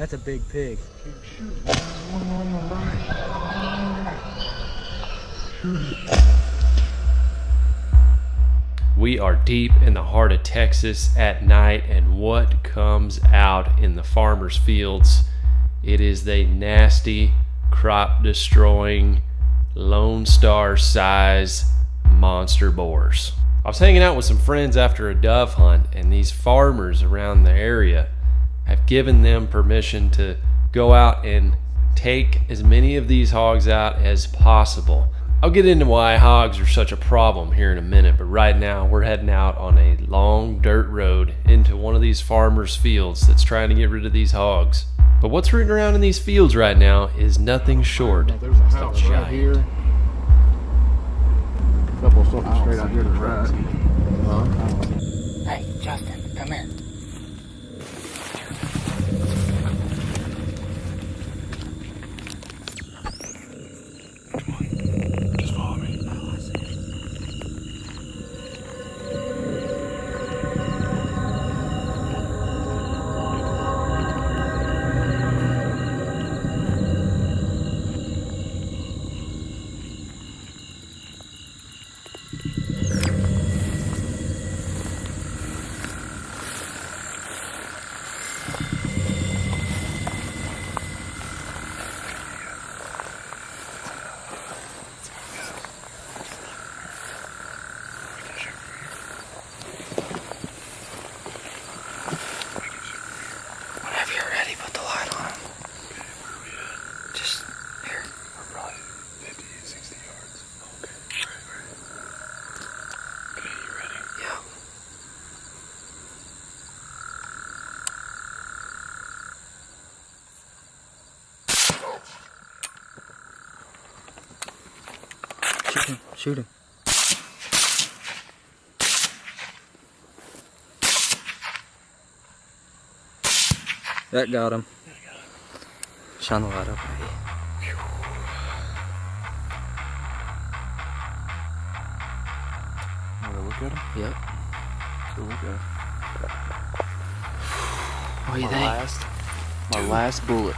That's a big pig. We are deep in the heart of Texas at night, and what comes out in the farmers' fields? It is the nasty, crop-destroying, Lone Star size monster boars. I was hanging out with some friends after a dove hunt, and these farmers around the area have given them permission to go out and take as many of these hogs out as possible. I'll get into why hogs are such a problem here in a minute, but right now we're heading out on a long dirt road into one of these farmers' fields that's trying to get rid of these hogs. But what's rooting around in these fields right now is nothing short. There's a house right here. A couple something straight out here to the right. Hey, Justin, come here. Just follow me. Whenever you're ready, put the light on him. Okay, where are we at? Just here. We're probably 50, 60 yards. Okay, right. Okay, you ready? Yeah. Shoot him. Shoot him. That got him. Shine the light up. Wanna look at him? Yep. Go look at him. What do you think? My last bullet.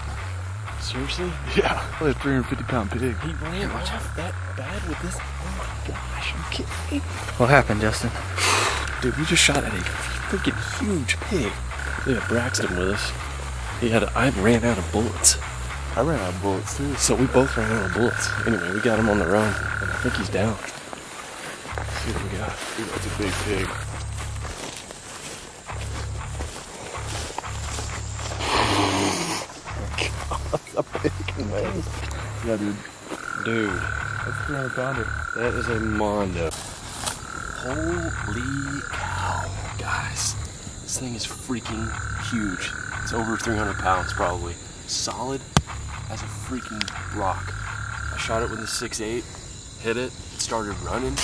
Seriously? Yeah. That was a 350-pound pig. He ran off that bad with this? Oh my gosh, are you kidding me? What happened, Justin? Dude, we just shot at a freaking huge pig. We had Braxton with us. I ran out of bullets. I ran out of bullets too. So we both ran out of bullets. Anyway, we got him on the run, and I think he's down. Let's see what we got. Dude, that's a big pig. That's a big man. Yeah, dude. Dude. That's a 300 pounder. That is a mondo. Holy cow, guys. This thing is freaking huge. It's over 300 pounds probably. Solid as a freaking rock. I shot it with a 6.8, hit it, started running.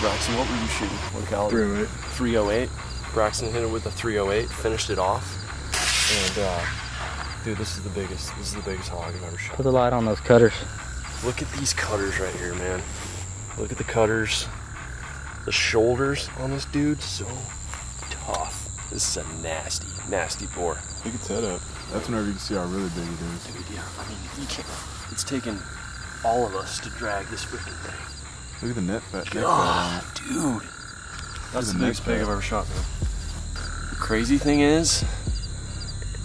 Braxton, what were you shooting? What caliber? 308. 308. Braxton hit it with a 308, finished it off. And dude, this is the biggest hog I've ever shot. Put the light on those cutters. Look at these cutters right here, man. Look at the cutters. The shoulders on this dude, so tough. This is a nasty, nasty boar. Pick its head up. That's whenever you can see how really big it is. Dude, yeah, I mean, you can't. It's taken all of us to drag this freaking thing. Look at the neck fat. God, dude. That's the biggest pig I've ever shot, man. The crazy thing is,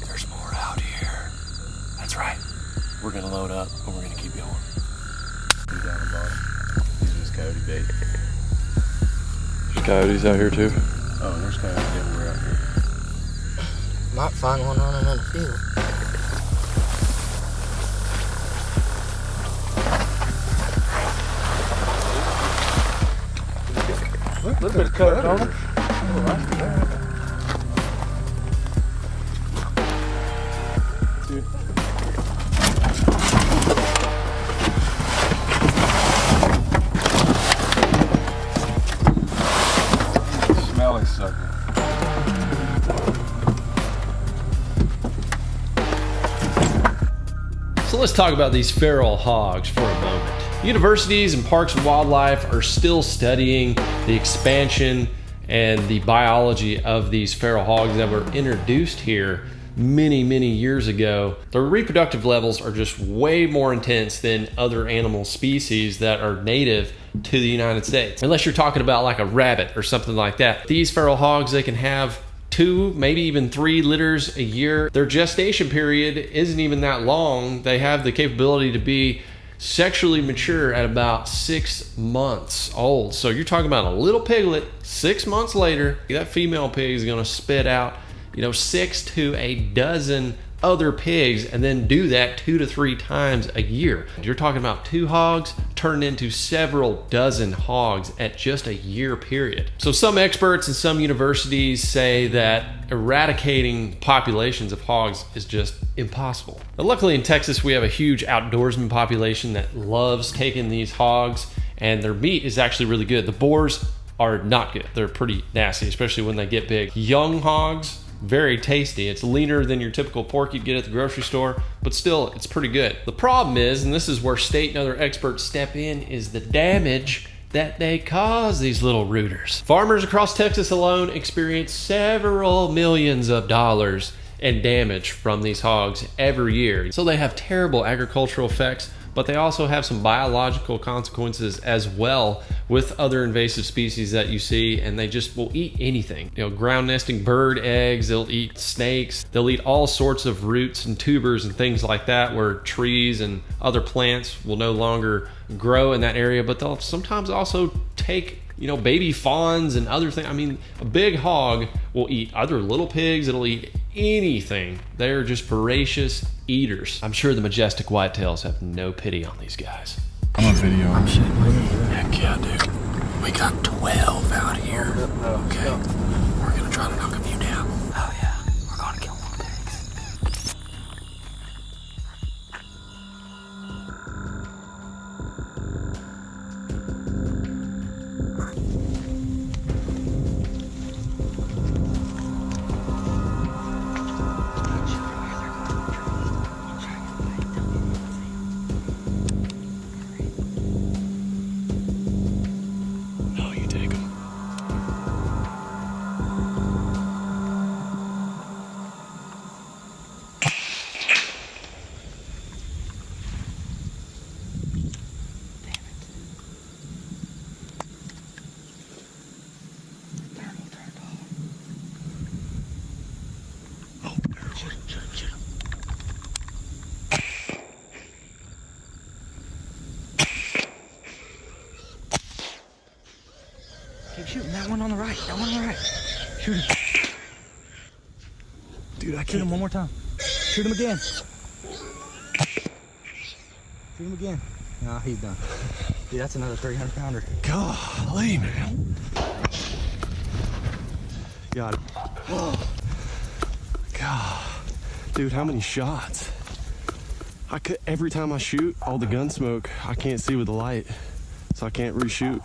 there's more out here. That's right. We're gonna load up and we're gonna keep going. Down the bottom. These are just coyote bait. There's coyotes out here too. Oh, there's coyotes everywhere out here. Might find one running in the field. Look at the coyote on it. Smelly sucker. So let's talk about these feral hogs for a moment. Universities and parks and wildlife are still studying the expansion and the biology of these feral hogs that were introduced here many years ago. Their reproductive levels are just way more intense than other animal species that are native to the United States. Unless you're talking about like a rabbit or something like that. These feral hogs, they can have 2, maybe even 3 litters a year. Their gestation period isn't even that long. They have the capability to be sexually mature at about 6 months old. So you're talking about a little piglet, 6 months later, that female pig is gonna spit out, 6 to a dozen other pigs, and then do that 2 to 3 times a year. You're talking about 2 hogs turned into several dozen hogs at just a year period. So some experts and some universities say that eradicating populations of hogs is just impossible. But luckily in Texas, we have a huge outdoorsman population that loves taking these hogs, and their meat is actually really good. The boars are not good. They're pretty nasty, especially when they get big. Young hogs, very tasty. It's leaner than your typical pork you'd get at the grocery store, but still, it's pretty good. The problem is, and this is where state and other experts step in, is the damage that they cause these little rooters. Farmers across Texas alone experience several millions of dollars in damage from these hogs every year. So they have terrible agricultural effects, but they also have some biological consequences as well with other invasive species that you see, and they just will eat anything. Ground nesting bird eggs, they'll eat snakes, they'll eat all sorts of roots and tubers and things like that, where trees and other plants will no longer grow in that area, but they'll sometimes also take baby fawns and other things. I mean, a big hog will eat other little pigs, it'll eat anything. They're just voracious eaters. I'm sure the majestic whitetails have no pity on these guys. I'm on video. I'm shooting. Heck yeah, dude. We got 12 out here. Okay. We're gonna try to knock a few down. Oh yeah, we're gonna kill more pigs. No, you take them. Keep shooting that one on the right. That one on the right. Shoot him. Dude, I Shoot can't. him one more time. Shoot him again. Shoot him again. Nah, he's done. Dude, that's another 300 pounder. Golly, man. Got it. Oh. God. Dude, how many shots? Every time I shoot, all the gun smoke, I can't see with the light, so I can't reshoot.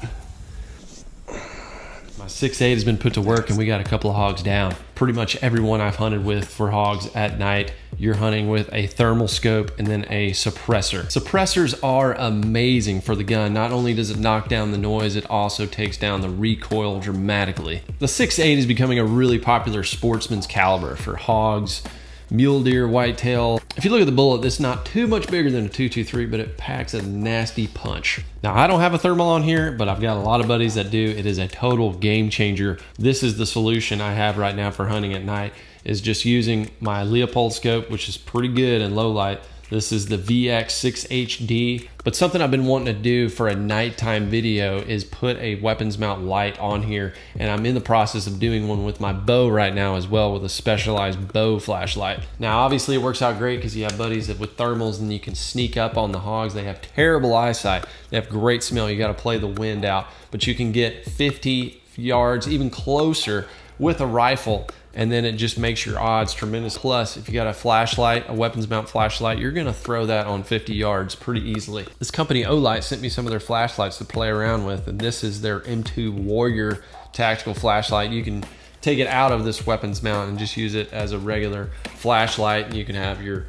My 6.8 has been put to work, and we got a couple of hogs down. Pretty much everyone I've hunted with for hogs at night, you're hunting with a thermal scope and then a suppressor. Suppressors are amazing for the gun. Not only does it knock down the noise, it also takes down the recoil dramatically. The 6.8 is becoming a really popular sportsman's caliber for hogs, mule deer, whitetail. If you look at the bullet, it's not too much bigger than a .223, but it packs a nasty punch. Now, I don't have a thermal on here, but I've got a lot of buddies that do. It is a total game changer. This is the solution I have right now for hunting at night, is just using my Leopold scope, which is pretty good in low light. This is the VX6HD, but something I've been wanting to do for a nighttime video is put a weapons mount light on here, and I'm in the process of doing one with my bow right now as well, with a specialized bow flashlight. Now, obviously it works out great because you have buddies that with thermals and you can sneak up on the hogs. They have terrible eyesight. They have great smell. You got to play the wind out, but you can get 50 yards, even closer with a rifle, and then it just makes your odds tremendous. Plus, if you got a flashlight, a weapons mount flashlight, you're gonna throw that on 50 yards pretty easily. This company Olight sent me some of their flashlights to play around with, and this is their M2 Warrior tactical flashlight. You can take it out of this weapons mount and just use it as a regular flashlight, and you can have your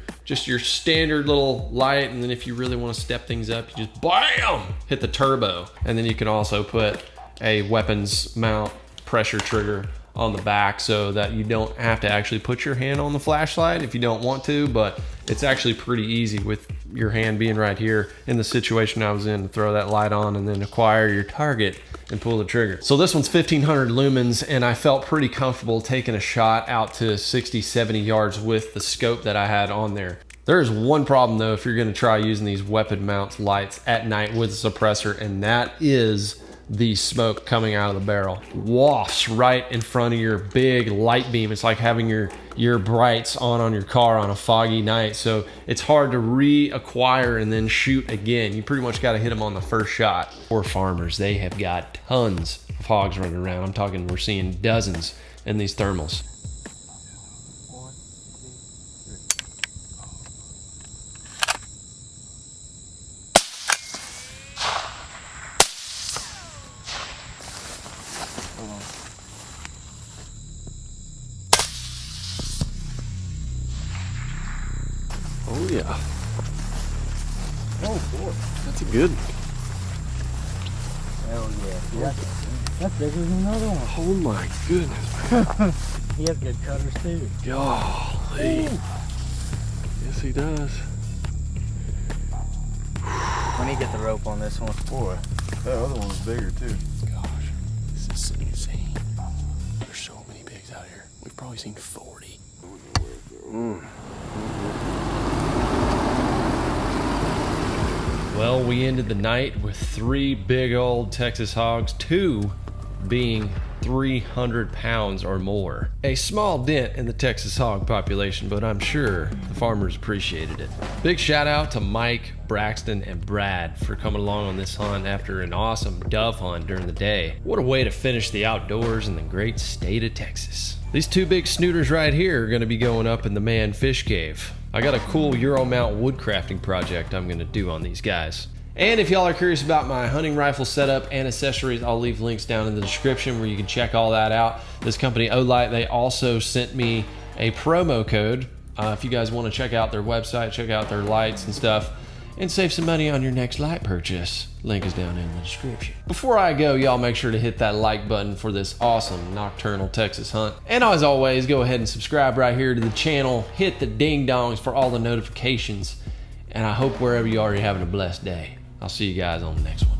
standard little light, and then if you really want to step things up, you just BAM! Hit the turbo. And then you can also put a weapons mount pressure trigger on the back so that you don't have to actually put your hand on the flashlight if you don't want to, but it's actually pretty easy with your hand being right here in the situation I was in to throw that light on and then acquire your target and pull the trigger. So this one's 1500 lumens, and I felt pretty comfortable taking a shot out to 60, 70 yards with the scope that I had on there. There is one problem though if you're gonna try using these weapon mount lights at night with a suppressor, and that is the smoke coming out of the barrel. Wafts right in front of your big light beam. It's like having your brights on your car on a foggy night. So it's hard to reacquire and then shoot again. You pretty much gotta hit them on the first shot. Poor farmers, they have got tons of hogs running around. I'm talking, we're seeing dozens in these thermals. Oh yeah. Oh boy. That's a good. Hell yeah. That's bigger than another one. Oh my goodness. He has good cutters too. Golly. Ooh. Yes, he does. Let me get the rope on this one. Boy, that other one's bigger too. Gosh, this is insane. There's so many pigs out here. We've probably seen 40. Well, we ended the night with 3 big old Texas hogs, 2 being 300 pounds or more. A small dent in the Texas hog population, but I'm sure the farmers appreciated it. Big shout out to Mike, Braxton, and Brad for coming along on this hunt after an awesome dove hunt during the day. What a way to finish the outdoors in the great state of Texas. These 2 big snooters right here are gonna be going up in the man fish cave. I got a cool Euro mount wood crafting project I'm gonna do on these guys. And if y'all are curious about my hunting rifle setup and accessories, I'll leave links down in the description where you can check all that out. This company, Olight, they also sent me a promo code. If you guys want to check out their website, check out their lights and stuff, and save some money on your next light purchase. Link is down in the description. Before I go, y'all make sure to hit that like button for this awesome nocturnal Texas hunt. And as always, go ahead and subscribe right here to the channel. Hit the ding dongs for all the notifications. And I hope wherever you are, you're having a blessed day. I'll see you guys on the next one.